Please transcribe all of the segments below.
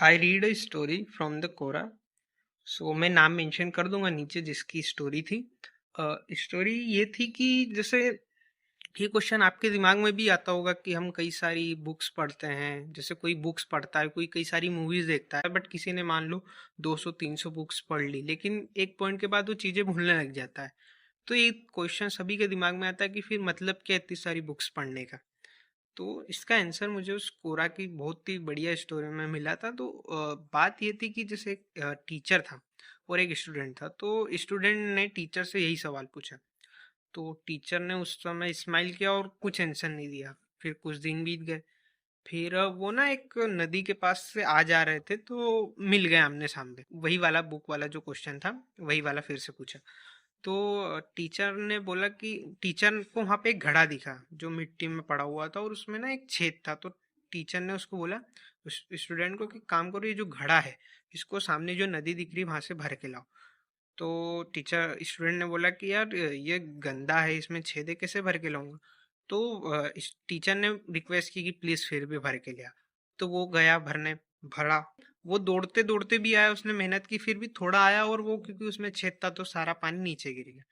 I read a story from the Quora. So मैं नाम mention कर दूंगा नीचे जिसकी स्टोरी थी। स्टोरी ये थी कि जैसे ये क्वेश्चन आपके दिमाग में भी आता होगा कि हम कई सारी बुक्स पढ़ते हैं। जैसे कोई बुक्स पढ़ता है, कोई कई सारी मूवीज देखता है, बट किसी ने मान लो 200-300 बुक्स पढ़ ली, लेकिन एक पॉइंट के बाद वो चीजें भूलने लग जाता है। तो ये क्वेश्चन सभी के दिमाग में आता है कि फिर मतलब क्या इतनी सारी बुक्स पढ़ने का। तो इसका आंसर मुझे उस कोरा की बहुत ही बढ़िया स्टोरी में मिला था। तो बात ये थी कि जैसे एक टीचर था और एक स्टूडेंट था। तो स्टूडेंट ने टीचर से यही सवाल पूछा। तो टीचर ने उस समय स्माइल किया और कुछ आंसर नहीं दिया। फिर कुछ दिन बीत गए। फिर वो ना एक नदी के पास से आ जा रहे थे, तो मिल गए आमने सामने। वही वाला बुक वाला जो क्वेश्चन था, वही वाला फिर से पूछा। तो टीचर ने बोला कि टीचर को वहां पे एक घड़ा दिखा जो मिट्टी में पड़ा हुआ था, और उसमें ना एक छेद था। तो टीचर ने उसको बोला, उस स्टूडेंट को, कि काम करो, ये जो घड़ा है इसको सामने जो नदी दिख रही वहां से भर के लाओ। तो टीचर स्टूडेंट ने बोला कि यार ये गंदा है, इसमें छेद है, कैसे भर के लाऊंगा। तो इस टीचर ने रिक्वेस्ट की कि प्लीज फिर भी भर के लिया। तो वो गया भरने, भरा। वो दौड़ते दौड़ते भी आया, उसने मेहनत की, फिर भी थोड़ा आया, और वो क्योंकि उसमें छेद था तो सारा पानी नीचे गिर गया।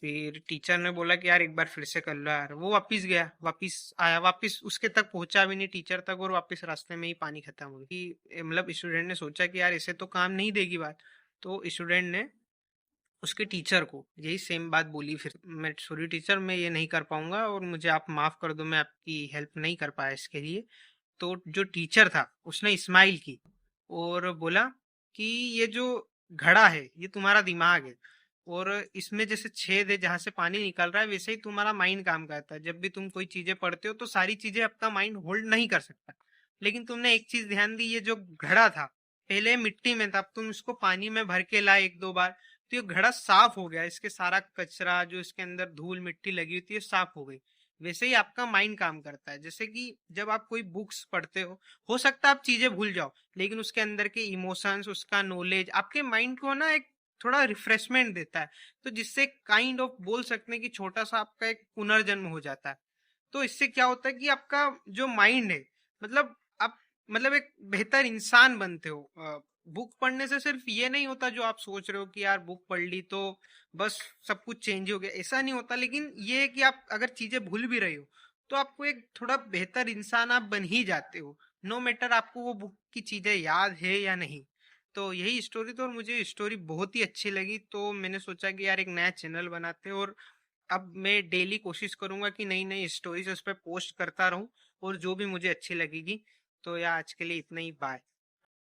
फिर टीचर ने बोला कि यार एक बार फिर से कर लो यार। वो वापिस गया, वापिस आया, वापिस उसके तक पहुंचा भी नहीं टीचर तक, और वापिस रास्ते में ही पानी खत्म हो गया। मतलब स्टूडेंट ने सोचा कि यार इसे तो काम नहीं देगी बात। तो स्टूडेंट ने उसके टीचर को यही सेम बात बोली। फिर, मैं सॉरी टीचर, मैं ये नहीं कर पाऊंगा और मुझे आप माफ कर दो, मैं आपकी हेल्प नहीं कर पाया इसके लिए। तो जो टीचर था उसने स्माइल की और बोला कि ये जो घड़ा है ये तुम्हारा दिमाग है, और इसमें जैसे छेद है जहां से पानी निकल रहा है, वैसे ही तुम्हारा माइंड काम करता है। जब भी तुम कोई चीजें पढ़ते हो तो सारी चीजें आपका माइंड होल्ड नहीं कर सकता। लेकिन तुमने एक चीज ध्यान दी, ये जो घड़ा था पहले मिट्टी में था, अब तुम इसको पानी में भर के लाए एक दो बार, तो ये घड़ा साफ हो गया। इसके सारा कचरा जो इसके अंदर धूल मिट्टी लगी हुई थी ये साफ हो गई। वैसे ही आपका माइंड काम करता है। जैसे कि जब आप कोई बुक्स पढ़ते हो सकता है आप चीजें भूल जाओ, लेकिन उसके अंदर के इमोशंस, उसका नॉलेज आपके माइंड को ना एक थोड़ा रिफ्रेशमेंट देता है। तो जिससे काइंड ऑफ बोल सकते हैं कि छोटा सा आपका एक पुनर्जन्म हो जाता है। तो इससे क्या होता है कि आपका जो माइंड है, मतलब आप, मतलब एक बेहतर इंसान बनते हो। बुक पढ़ने से सिर्फ ये नहीं होता जो आप सोच रहे हो कि यार बुक पढ़ ली तो बस सब कुछ चेंज हो गया, ऐसा नहीं होता। लेकिन ये है कि आप अगर चीजें भूल भी रहे हो तो आपको एक थोड़ा बेहतर इंसान आप बन ही जाते हो, नो मैटर आपको वो बुक की चीजें याद है या नहीं। तो यही स्टोरी थी, और मुझे स्टोरी बहुत ही अच्छी लगी। तो मैंने सोचा कि यार एक नया चैनल बनाते हैं, और अब मैं डेली कोशिश करूंगा कि नई नई स्टोरीज उस पर पोस्ट करता रहूं, और जो भी मुझे अच्छी लगेगी। तो यार आज के लिए इतना ही, बाय।